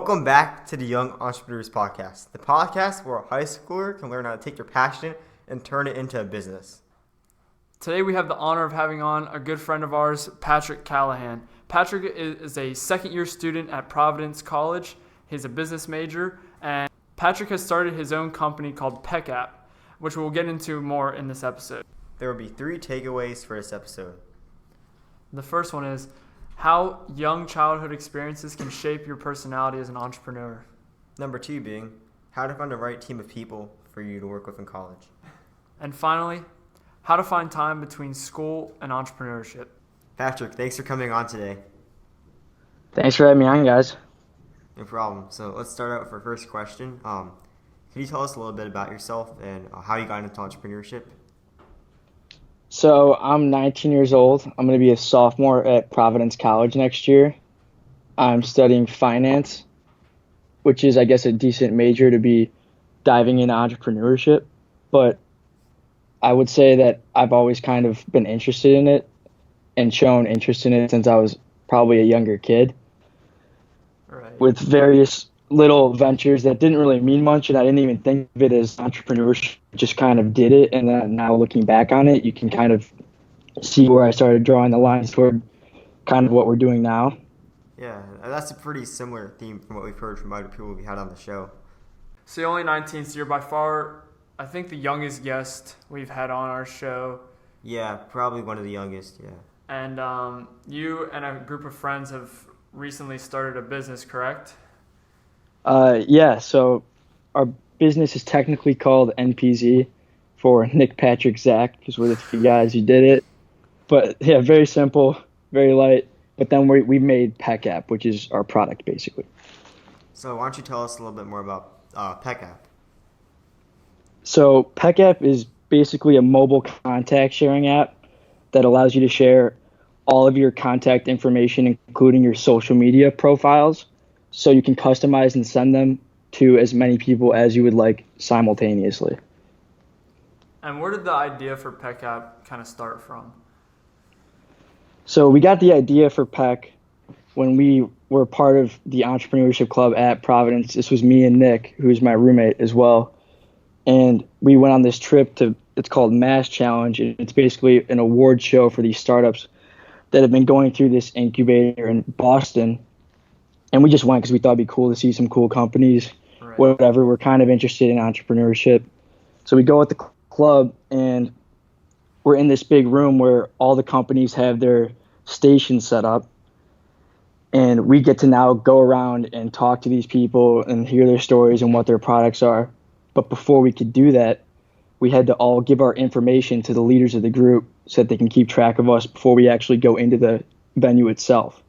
Welcome back to the Young Entrepreneurs Podcast, the podcast where a high schooler can learn how to take their passion and turn it into a business. Today we have the honor of having on a good friend of ours, Patrick Callahan. Patrick is a second-year student at Providence College. He's a business major, and Patrick has started his own company called PeckApp, which we'll get into more in this episode. There will be 3 takeaways for this episode. The first one is how young childhood experiences can shape your personality as an entrepreneur. Number 2 being how to find the right team of people for you to work with in college. And finally, how to find time between school and entrepreneurship. Patrick, thanks for coming on today. Thanks for having me on, guys. No problem. So let's start out with our first question. Can you tell us a little bit about yourself and how you got into entrepreneurship? So I'm 19 years old. I'm going to be a sophomore at Providence College next year. I'm studying finance, which is, I guess, a decent major to be diving into entrepreneurship. But I would say that I've always kind of been interested in it and shown interest in it since I was probably a younger kid. Right. With various little ventures that didn't really mean much, and I didn't even think of it as entrepreneurship, just kind of did it. And then now looking back on it, you can kind of see where I started drawing the lines toward kind of what we're doing now. Yeah, that's a pretty similar theme from what we've heard from other people we had on the show. So you're only 19, so you're by far, I think, the youngest guest we've had on our show. Yeah, probably one of the youngest, yeah. And you and a group of friends have recently started a business, correct? Yeah, so our business is technically called NPZ for Nick, Patrick, Zach, because we're the 3 guys who did it. But yeah, very simple, very light. But then we made PeckApp, which is our product, basically. So why don't you tell us a little bit more about PeckApp? So PeckApp is basically a mobile contact sharing app that allows you to share all of your contact information, including your social media profiles, so you can customize and send them to as many people as you would like simultaneously. And where did the idea for PeckApp kind of start from? So we got the idea for Peck when we were part of the entrepreneurship club at Providence. This was me and Nick, who's my roommate as well. And we went on this trip it's called Mass Challenge. It's basically an award show for these startups that have been going through this incubator in Boston. And we just went because we thought it'd be cool to see some cool companies, Right. Whatever. We're kind of interested in entrepreneurship. So we go at the club, and we're in this big room where all the companies have their stations set up. And we get to now go around and talk to these people and hear their stories and what their products are. But before we could do that, we had to all give our information to the leaders of the group so that they can keep track of us before we actually go into the venue itself.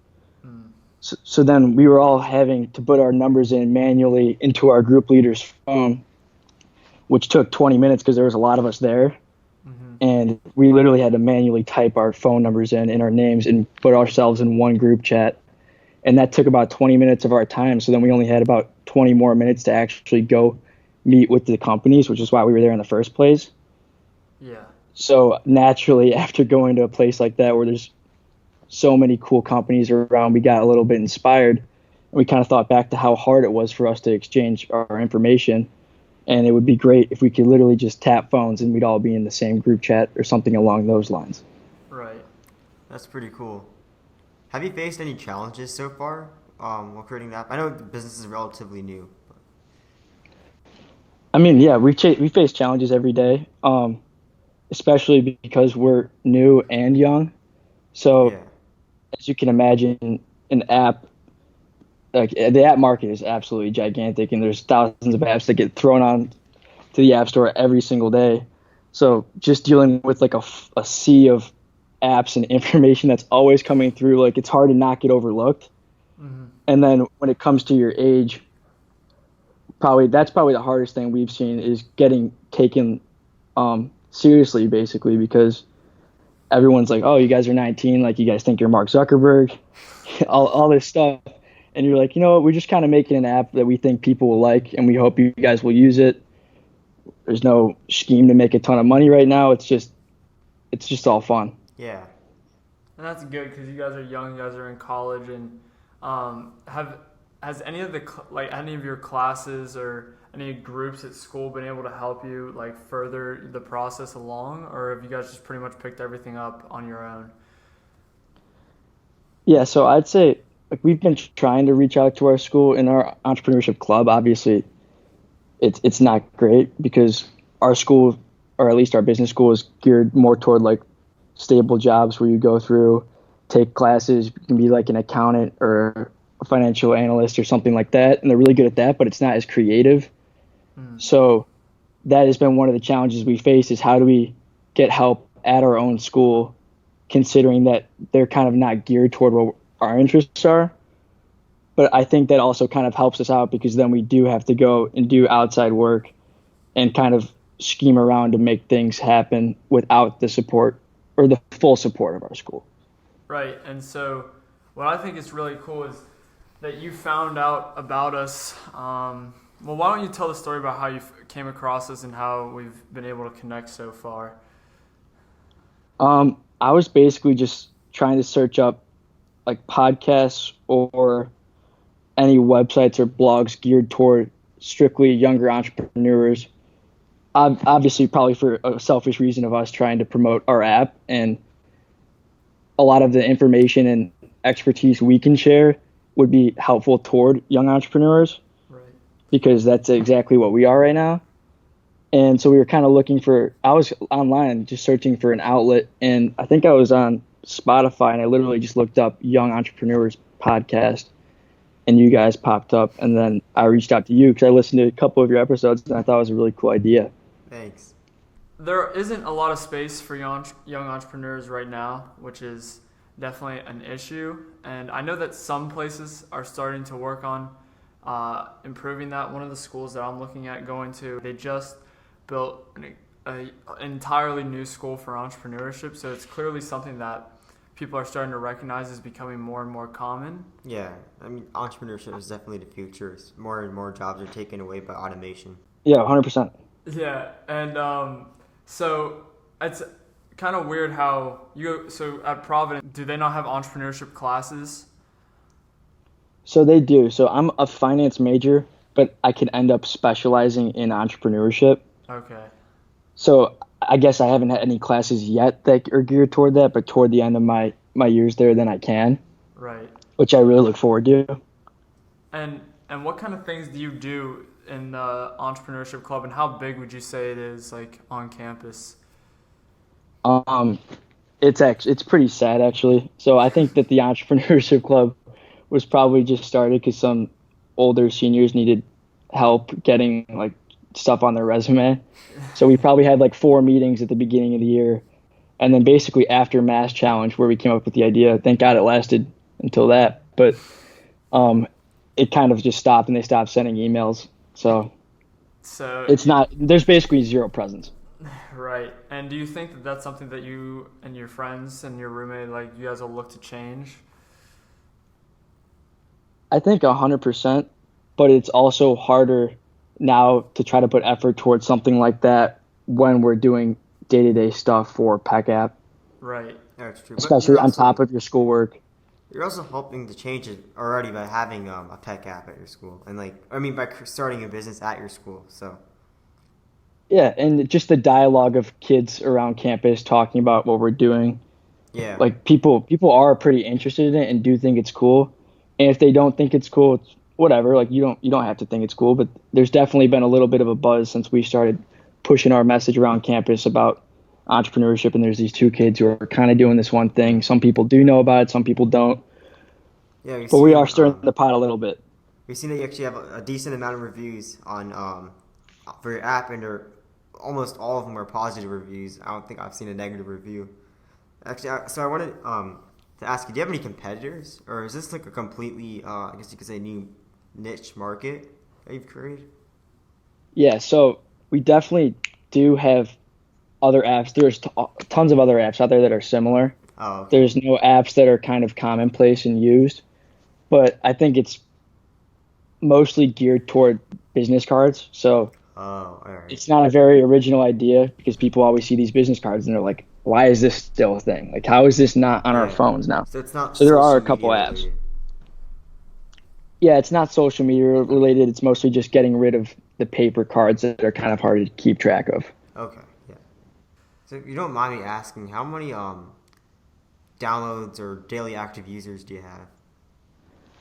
So then we were all having to put our numbers in manually into our group leader's phone, which took 20 minutes because there was a lot of us there. Mm-hmm. And we literally had to manually type our phone numbers in and our names and put ourselves in one group chat. And that took about 20 minutes of our time. So then we only had about 20 more minutes to actually go meet with the companies, which is why we were there in the first place. Yeah. So naturally, after going to a place like that where there's so many cool companies around, we got a little bit inspired. And we kind of thought back to how hard it was for us to exchange our information. And it would be great if we could literally just tap phones and we'd all be in the same group chat or something along those lines. Right. That's pretty cool. Have you faced any challenges so far while creating that? I know the business is relatively new. But... I mean, yeah, we face challenges every day, especially because we're new and young. So yeah. As you can imagine, an app, like the app market is absolutely gigantic, and there's thousands of apps that get thrown on to the App Store every single day. So just dealing with like a sea of apps and information that's always coming through, like it's hard to not get overlooked. Mm-hmm. And then when it comes to your age, that's probably the hardest thing we've seen is getting taken seriously, basically, because everyone's like, oh, you guys are 19, like you guys think you're Mark Zuckerberg, all this stuff. And you're like, you know what, we're just kind of making an app that we think people will like, and we hope you guys will use it. There's no scheme to make a ton of money right now. It's just all fun. Yeah. And that's good because you guys are young, you guys are in college, and have has any of any of your classes or any groups at school been able to help you like further the process along, or have you guys just pretty much picked everything up on your own? Yeah, so I'd say like we've been trying to reach out to our school in our entrepreneurship club. Obviously, it's not great because our school, or at least our business school, is geared more toward like stable jobs where you go through, take classes, you can be like an accountant or a financial analyst or something like that, and they're really good at that, but it's not as creative. So that has been one of the challenges we face is how do we get help at our own school, considering that they're kind of not geared toward what our interests are. But I think that also kind of helps us out because then we do have to go and do outside work and kind of scheme around to make things happen without the support or the full support of our school. Right. And so what I think is really cool is that you found out about us. Well, why don't you tell the story about how you came across us and how we've been able to connect so far? I was basically just trying to search up like podcasts or any websites or blogs geared toward strictly younger entrepreneurs. Obviously, probably for a selfish reason of us trying to promote our app, and a lot of the information and expertise we can share would be helpful toward young entrepreneurs. Right. Because that's exactly what we are right now. And so we were kind of I was online just searching for an outlet, and I think I was on Spotify, and I literally just looked up Young Entrepreneurs Podcast, and you guys popped up, and then I reached out to you because I listened to a couple of your episodes, and I thought it was a really cool idea. Thanks. There isn't a lot of space for young entrepreneurs right now, which is definitely an issue. And I know that some places are starting to work on improving that. One of the schools that I'm looking at going to, they just built an entirely new school for entrepreneurship. So it's clearly something that people are starting to recognize is becoming more and more common. Yeah, I mean, entrepreneurship is definitely the future. More and more jobs are taken away by automation. Yeah, 100%. Yeah, and so it's kind of weird how so at Providence, do they not have entrepreneurship classes? So they do. So I'm a finance major, but I could end up specializing in entrepreneurship. Okay. So I guess I haven't had any classes yet that are geared toward that, but toward the end of my years there, then I can. Right. Which I really look forward to. And what kind of things do you do in the entrepreneurship club, and how big would you say it is, like on campus? It's pretty sad actually. So I think that the entrepreneurship club was probably just started because some older seniors needed help getting like stuff on their resume. So we probably had like 4 meetings at the beginning of the year, and then basically after Mass Challenge where we came up with the idea. Thank God it lasted until that, but it kind of just stopped and they stopped sending emails. So it's not. There's basically zero presence. Right. And do you think that that's something that you and your friends and your roommate, like you guys will look to change? I think 100%, but it's also harder now to try to put effort towards something like that when we're doing day-to-day stuff for PeckApp. Right. That's true. Especially on top of your schoolwork. You're also helping to change it already by having a PeckApp at your school, and by starting a business at your school. So. Yeah, and just the dialogue of kids around campus talking about what we're doing. Yeah. Like people are pretty interested in it and do think it's cool. And if they don't think it's cool, it's whatever. Like you don't have to think it's cool, but there's definitely been a little bit of a buzz since we started pushing our message around campus about entrepreneurship, and there's these 2 kids who are kind of doing this one thing. Some people do know about it, some people don't. Yeah, but we are stirring the pot a little bit. We've seen that you actually have a decent amount of reviews on for your app, and almost all of them are positive reviews. I don't think I've seen a negative review. Actually, so I wanted to ask you, do you have any competitors, or is this like a completely, I guess you could say, new niche market that you've created? Yeah, so we definitely do have other apps. There's tons of other apps out there that are similar. Oh, okay. There's no apps that are kind of commonplace and used, but I think it's mostly geared toward business cards. So all right. It's not a very original idea because people always see these business cards and they're like, why is this still a thing? Like, how is this not on our phones now? So it's not. So there are a couple apps. Related. Yeah, it's not social media related. It's mostly just getting rid of the paper cards that are kind of hard to keep track of. Okay, yeah. So if you don't mind me asking, how many downloads or daily active users do you have?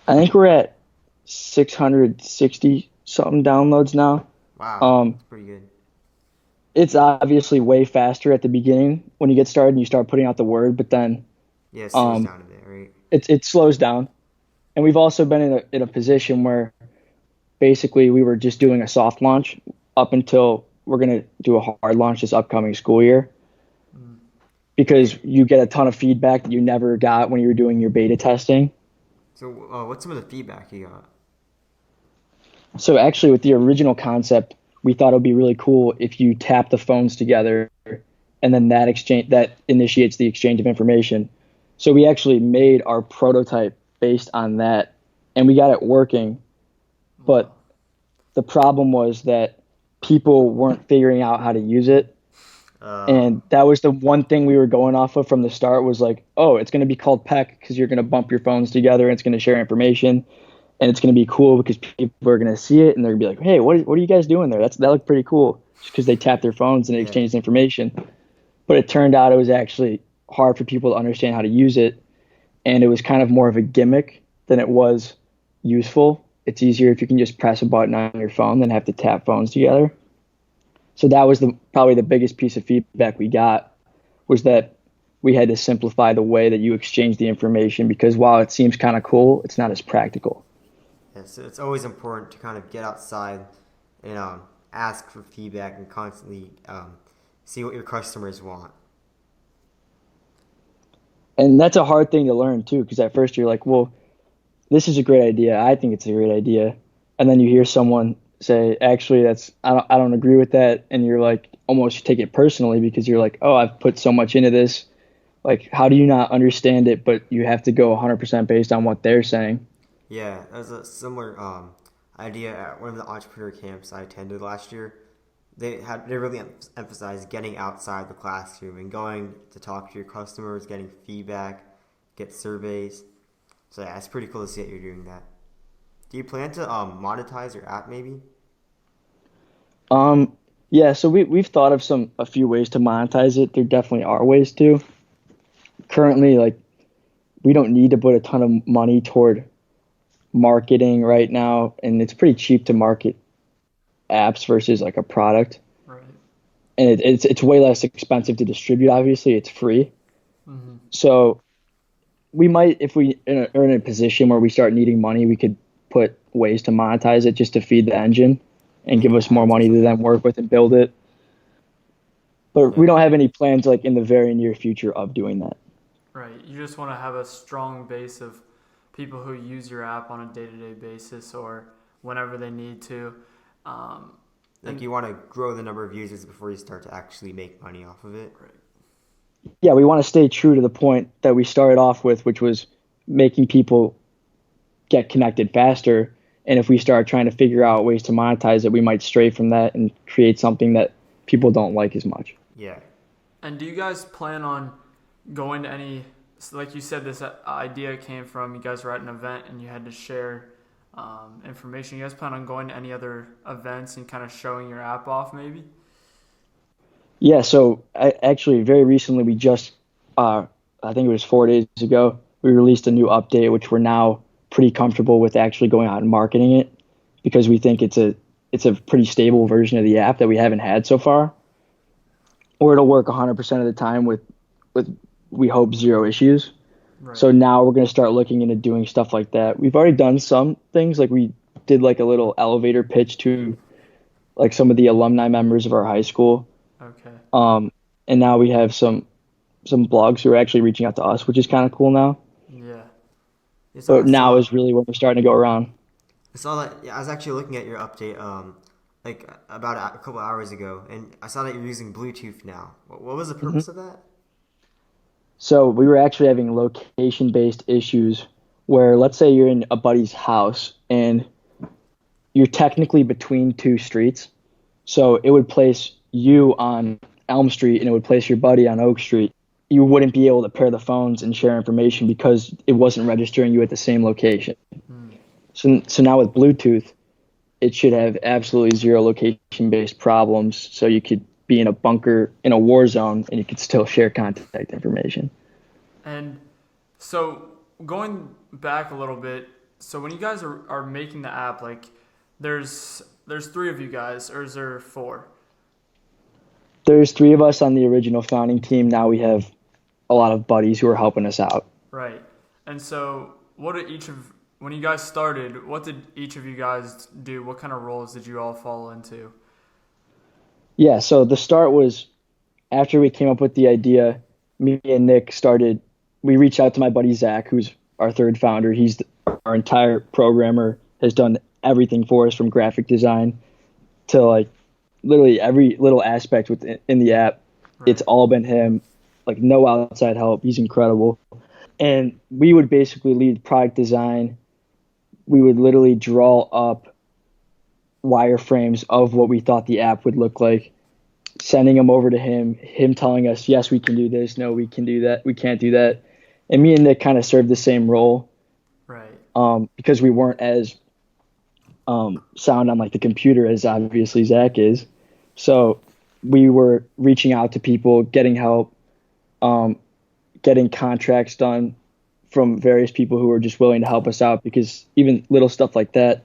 I think we're at 660 something downloads now. Wow, Um, that's pretty good. it's obviously way faster at the beginning when you get started and you start putting out the word, but then Yeah, it slows um, down a bit, right? it slows down. And we've also been in a position where basically we were just doing a soft launch up until we're going to do a hard launch this upcoming school year because Wait, you get a ton of feedback that you never got when you were doing your beta testing. so what's some of the feedback you got? So actually with the original concept, we thought it would be really cool if you tap the phones together and then that initiates the exchange of information. So we actually made our prototype based on that and we got it working, Wow. but the problem was that people weren't figuring out how to use it. Uh, And that was the one thing we were going off of from the start was like, oh, it's going to be called Peck because you're going to bump your phones together and it's going to share information and it's going to be cool because people are going to see it and they're going to be like, hey, what are you guys doing there? That looked pretty cool just because they tapped their phones and they yeah, exchanged information. But it turned out it was actually hard for people to understand how to use it. And it was kind of more of a gimmick than it was useful. It's easier if you can just press a button on your phone than have to tap phones together. So that was probably the biggest piece of feedback we got was that we had to simplify the way that you exchange the information because while it seems kind of cool, it's not as practical. yeah. So it's always important to kind of get outside and ask for feedback and constantly see what your customers want. And that's a hard thing to learn too because at first you're like, well, this is a great idea. I think it's a great idea. And then you hear someone say, actually, I don't agree with that. And you're like, almost take it personally because you're like, oh, I've put so much into this. Like, how do you not understand it, but you have to go 100% based on what they're saying? Yeah, that was a similar idea at one of the entrepreneur camps I attended last year. They really emphasized getting outside the classroom and going to talk to your customers, getting feedback, get surveys. So yeah, it's pretty cool to see that you're doing that. Do you plan to monetize your app maybe? Um, yeah, so we've thought of a few ways to monetize it. There definitely are ways to. Currently, like we don't need to put a ton of money toward marketing right now, and it's pretty cheap to market apps versus like a product, Right. and it's way less expensive to distribute. Obviously, it's free. Mm-hmm. So we might, if we are in a position where we start needing money, we could put ways to monetize it just to feed the engine and Like give us more ads or money to something? then work with and build it. But Yeah. we don't have any plans like in the very near future of doing that. Right. You just want to have a strong base of people who use your app on a day-to-day basis or whenever they need to. Um, Like and you want to grow the number of users before you start to actually make money off of it. right. Yeah, we want to stay true to the point that we started off with, which was making people get connected faster. And if we start trying to figure out ways to monetize it, we might stray from that and create something that people don't like as much. Yeah. And do you guys plan on going to any, so like you said, this idea came from you guys were at an event and you had to share information. You guys plan on going to any other events and kind of showing your app off maybe? Yeah, so actually, very recently, I think it was 4 days ago, we released a new update, which we're now pretty comfortable with actually going out and marketing it because we think it's a pretty stable version of the app that we haven't had so far, or it'll work 100% of the time with we hope zero issues. Right. So now we're going to start looking into doing stuff like that. We've already done some things, like we did like a little elevator pitch to like some of the alumni members of our high school. Okay. Um, and now we have some blogs who are actually reaching out to us, which is kind of cool now. Yeah. Yes, But now is really when we're starting to go around. I saw that. Yeah, I was actually looking at your update, like about a couple hours ago, and I saw that you're using Bluetooth now. What was the hmm purpose of that? So we were actually having location-based issues where, let's say you're in a buddy's house and you're technically between two streets. So it would place you on Elm Street and it would place your buddy on Oak Street. You wouldn't be able to pair the phones and share information because it wasn't registering you at the same location. Hmm. So now with Bluetooth, it should have absolutely zero location-based problems. So you could be in a bunker in a war zone and you could still share contact information. And so going back a little bit, so when you guys are making the app, like there's three of you guys, or is there four? There's three of us on the original founding team. Now we have a lot of buddies who are helping us out. Right. And so when you guys started, what did each of you guys do? What kind of roles did you all fall into? Yeah, so the start was after we came up with the idea, me and Nick we reached out to my buddy Zach, who's our third founder. He's our entire programmer, has done everything for us from graphic design to like literally every little aspect in the app. Right. It's all been him, like no outside help. He's incredible. And we would basically lead product design. We would literally draw up wireframes of what we thought the app would look like, sending them over to him telling us, yes, we can do this, no, we can do that, we can't do that. And me and Nick kind of served the same role. Right. Because we weren't as sound on like the computer as obviously Zach is. So we were reaching out to people, getting help, getting contracts done from various people who were just willing to help us out, because even little stuff like that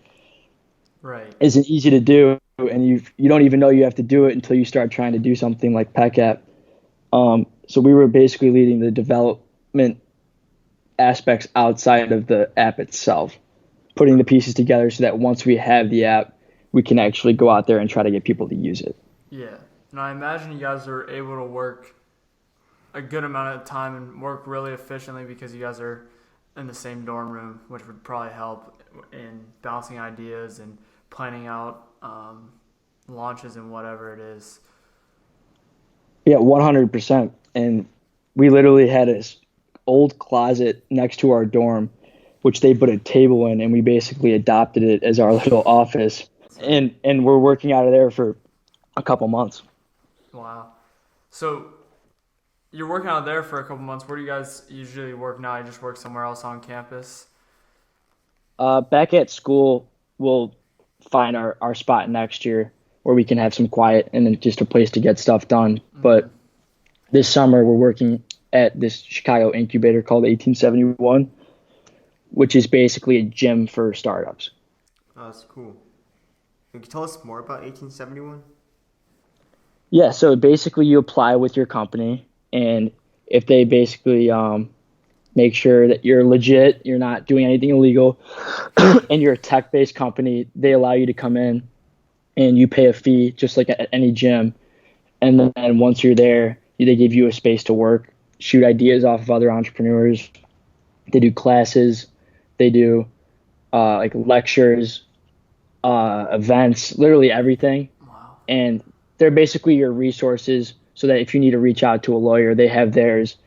right. isn't easy to do, and you don't even know you have to do it until you start trying to do something like PeckApp. So we were basically leading the development aspects outside of the app itself, putting the pieces together so that once we have the app, we can actually go out there and try to get people to use it. Yeah. And I imagine you guys are able to work a good amount of time and work really efficiently because you guys are in the same dorm room, which would probably help in bouncing ideas and planning out launches and whatever it is. Yeah, 100%. And we literally had this old closet next to our dorm, which they put a table in, and we basically adopted it as our little office. And we're working out of there for a couple months. Wow. So you're working out there for a couple months. Where do you guys usually work now? You just work somewhere else on campus? Back at school, we'll find our spot next year where we can have some quiet and then just a place to get stuff done. Mm-hmm. But this summer, we're working at this Chicago incubator called 1871, which is basically a gym for startups. Oh, that's cool. Can you tell us more about 1871? Yeah, so basically you apply with your company, and if they basically make sure that you're legit, you're not doing anything illegal, and you're a tech-based company, they allow you to come in and you pay a fee just like at any gym. And then once you're there, they give you a space to work, shoot ideas off of other entrepreneurs. They do classes, they do like lectures, events, literally everything. Wow. And they're basically your resources, so that if you need to reach out to a lawyer, they have theirs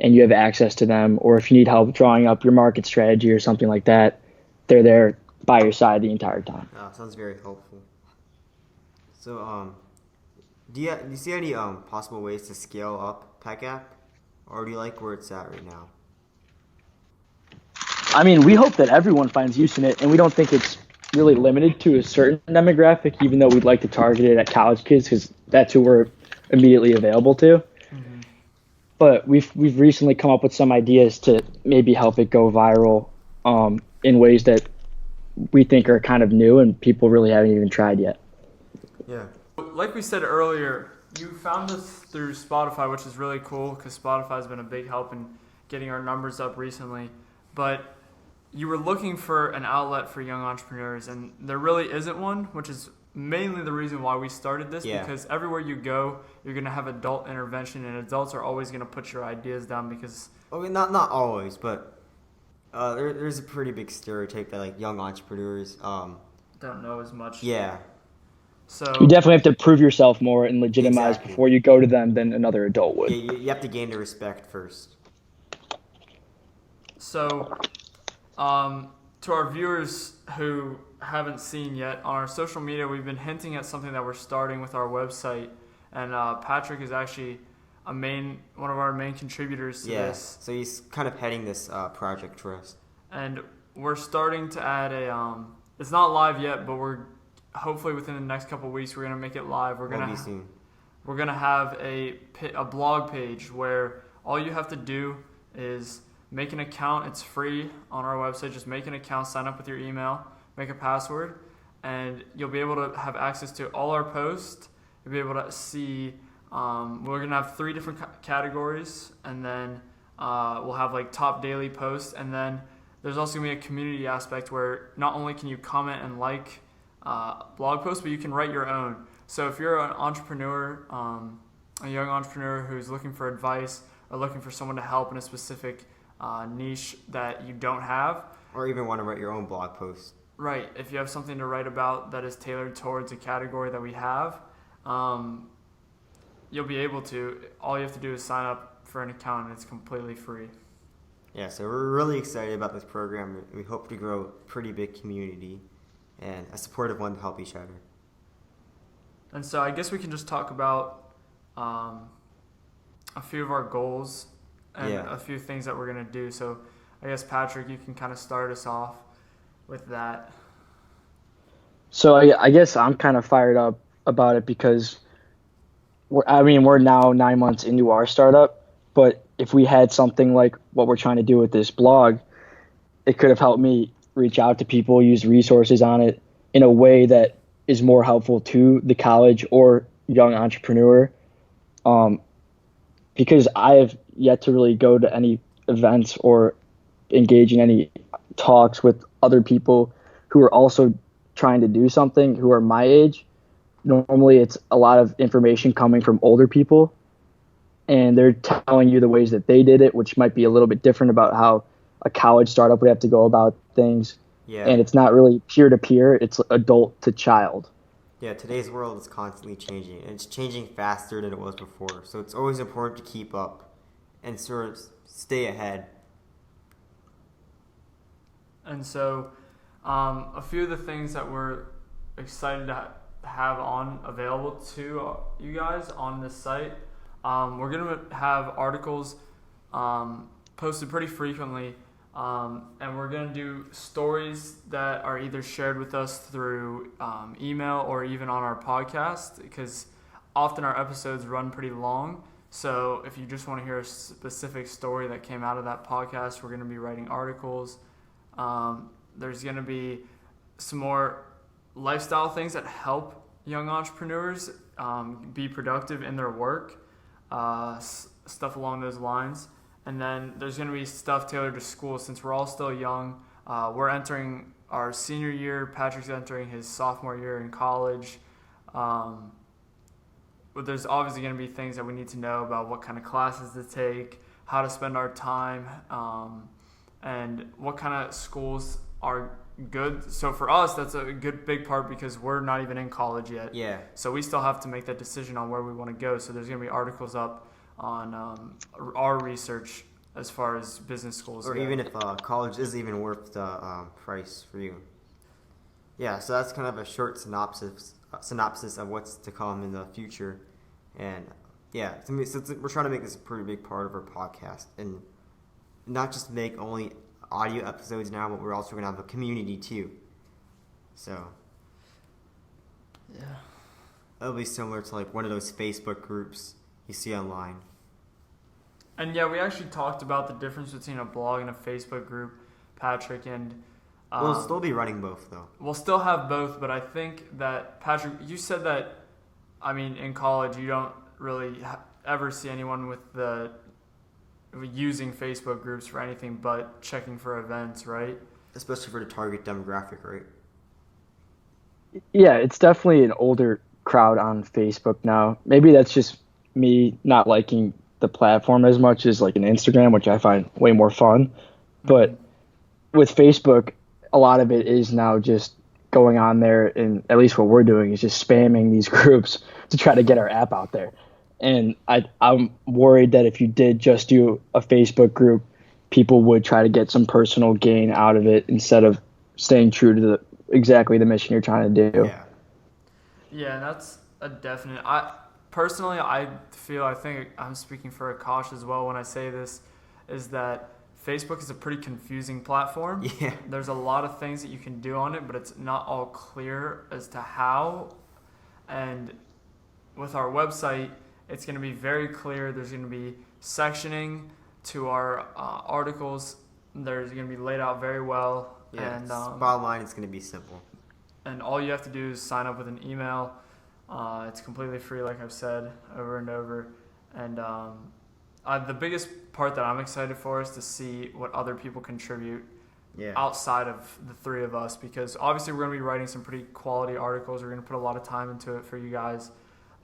and you have access to them. Or if you need help drawing up your market strategy or something like that, they're there by your side the entire time. Oh, sounds very helpful. So, do you see any possible ways to scale up PeckApp, or do you like where it's at right now? I mean, we hope that everyone finds use in it, and we don't think it's really limited to a certain demographic, even though we'd like to target it at college kids because that's who we're immediately available to. Mm-hmm. But we've recently come up with some ideas to maybe help it go viral in ways that we think are kind of new and people really haven't even tried yet. Yeah. Like we said earlier, you found us through Spotify, which is really cool because Spotify has been a big help in getting our numbers up recently. But you were looking for an outlet for young entrepreneurs, and there really isn't one, which is mainly the reason why we started this, because everywhere you go, you're going to have adult intervention, and adults are always going to put your ideas down because... Okay, not always, but there's a pretty big stereotype that like young entrepreneurs don't know as much. Yeah. So you definitely have to prove yourself more and legitimize before you go to them than another adult would. Yeah, you have to gain the respect first. So, to our viewers who haven't seen yet, on our social media, we've been hinting at something that we're starting with our website, and Patrick is actually one of our main contributors to this. So he's kind of heading this project for us. And we're starting to add it's not live yet, but we're hopefully within the next couple of weeks we're gonna make it live. We're gonna have a blog page where all you have to do is make an account. It's free on our website. Just make an account, sign up with your email, make a password, and you'll be able to have access to all our posts. You'll be able to see. We're gonna have 3 different categories, and then we'll have like top daily posts, and then there's also gonna be a community aspect where not only can you comment and like blog posts, but you can write your own. So if you're an entrepreneur, a young entrepreneur who's looking for advice or looking for someone to help in a specific niche that you don't have, or even want to write your own blog post. Right. If you have something to write about that is tailored towards a category that we have, you'll be able to. All you have to do is sign up for an account, and it's completely free. Yeah, so we're really excited about this program. We hope to grow a pretty big community and a supportive one to help each other. And so I guess we can just talk about a few of our goals and a few things that we're going to do. So I guess, Patrick, you can kind of start us off with that. So I guess I'm kind of fired up about it because we're now 9 months into our startup, but if we had something like what we're trying to do with this blog, it could have helped me reach out to people, use resources on it in a way that is more helpful to the college or young entrepreneur. Because I have yet to really go to any events or engage in any talks with other people who are also trying to do something, who are my age. Normally it's a lot of information coming from older people, and they're telling you the ways that they did it, which might be a little bit different about how a college startup would have to go about things. Yeah. And it's not really peer-to-peer, it's adult to child. Yeah, today's world is constantly changing, and it's changing faster than it was before. So it's always important to keep up and sort of stay ahead. And so a few of the things that we're excited to have available to you guys on this site, we're going to have articles posted pretty frequently, and we're going to do stories that are either shared with us through email or even on our podcast, because often our episodes run pretty long. So if you just want to hear a specific story that came out of that podcast, we're going to be writing articles. There's going to be some more lifestyle things that help young entrepreneurs be productive in their work, stuff along those lines. And then there's going to be stuff tailored to school. Since we're all still young, we're entering our senior year. Patrick's entering his sophomore year in college. But there's obviously going to be things that we need to know about what kind of classes to take, how to spend our time, and what kind of schools are good. So for us, that's a good big part because we're not even in college yet. Yeah. So we still have to make that decision on where we want to go. So there's going to be articles up on our research as far as business schools Or go. even if college is even worth the price for you. Yeah, so that's kind of a short synopsis of what's to come in the future. And yeah, to me, we're trying to make this a pretty big part of our podcast, and not just make only audio episodes now, but we're also going to have a community too. So Yeah. it'll be similar to like one of those Facebook groups you see online. And yeah, we actually talked about the difference between a blog and a Facebook group, Patrick, and We'll still be running both though. we'll still have both, but I think that, Patrick, you said that, I mean, in college you don't really ever see anyone with using Facebook groups for anything but checking for events, right? Especially for the target demographic, right? Yeah, it's definitely an older crowd on Facebook now. Maybe that's just me not liking the platform as much as like an Instagram, which I find way more fun. But with Facebook, a lot of it is now just going on there, and at least what we're doing is just spamming these groups to try to get our app out there. And I'm worried that if you did just do a Facebook group, people would try to get some personal gain out of it instead of staying true to exactly the mission you're trying to do. Yeah. Yeah, that's a definite. I think I'm speaking for Akash as well when I say this, is that Facebook is a pretty confusing platform. Yeah. There's a lot of things that you can do on it, but it's not all clear as to how. And with our website, it's going to be very clear. There's going to be sectioning to our articles. There's going to be laid out very well. Yeah. And bottom line, it's going to be simple. and all you have to do is sign up with an email. It's completely free, like I've said over and over. And the biggest part that I'm excited for is to see what other people contribute outside of the three of us, because obviously we're going to be writing some pretty quality articles. We're going to put a lot of time into it for you guys.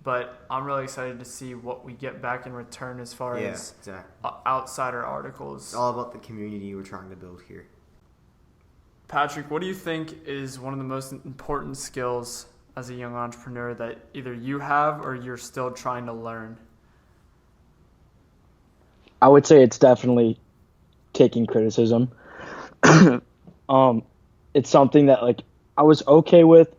But I'm really excited to see what we get back in return as far as exactly. Outsider articles. It's all about the community we're trying to build here. Patrick, what do you think is one of the most important skills as a young entrepreneur that either you have or you're still trying to learn? I would say it's definitely taking criticism. It's something that like I was okay with.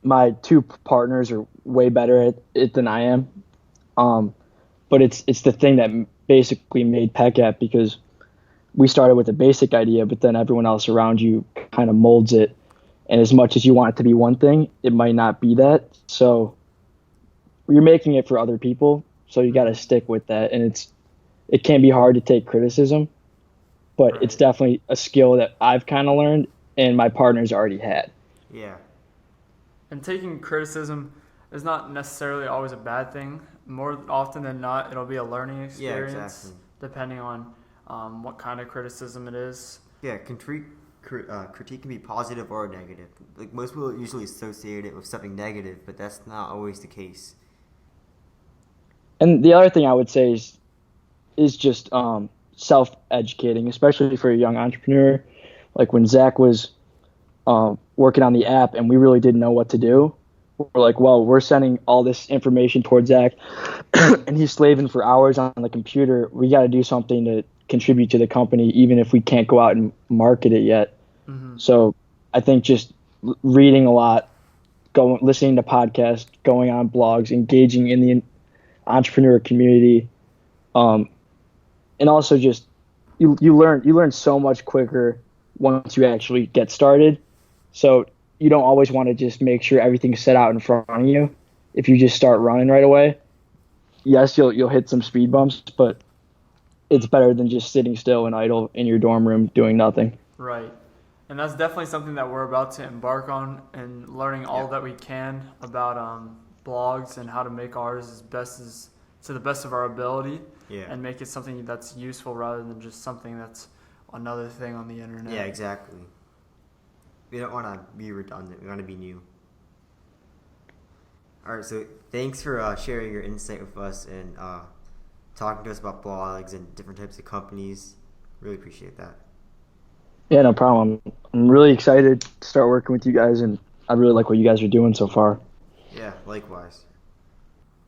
My two partners are way better at it than I am. But it's the thing that basically made PeckApp, because we started with a basic idea, but then everyone else around you kind of molds it. And as much as you want it to be one thing, it might not be that. So you're making it for other people, so you got to stick with that. And it can be hard to take criticism, but Right. It's definitely a skill that I've kind of learned and my partners already had. Yeah. And taking criticism is not necessarily always a bad thing. More often than not, it'll be a learning experience, exactly. depending on what kind of criticism it is. Yeah, critique can be positive or negative. Like most people usually associate it with something negative, but that's not always the case. And the other thing I would say is just self-educating, especially for a young entrepreneur. Like when Zach was working on the app and we really didn't know what to do, we're like, well, we're sending all this information towards Zach and he's slaving for hours on the computer. We got to do something to contribute to the company, even if we can't go out and market it yet. Mm-hmm. So I think just reading a lot, listening to podcasts, going on blogs, engaging in the entrepreneur community, and also just you learn so much quicker once you actually get started. So you don't always want to just make sure everything's set out in front of you. If you just start running right away, yes, you'll hit some speed bumps, but it's better than just sitting still and idle in your dorm room doing nothing. Right. And that's definitely something that we're about to embark on, and learning all that we can about blogs and how to make ours to the best of our ability, and make it something that's useful rather than just something that's another thing on the internet. Yeah, exactly. We don't want to be redundant. We want to be new. All right, so thanks for sharing your insight with us and talking to us about blogs and different types of companies. Really appreciate that. Yeah, no problem. I'm really excited to start working with you guys, and I really like what you guys are doing so far. Yeah, likewise.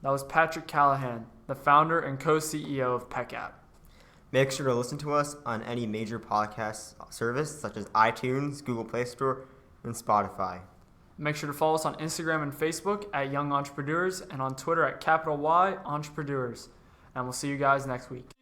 That was Patrick Callahan, the founder and co-CEO of PeckApp. Make sure to listen to us on any major podcast service such as iTunes, Google Play Store, and Spotify. Make sure to follow us on Instagram and Facebook at Young Entrepreneurs, and on Twitter at Y Entrepreneurs. And we'll see you guys next week.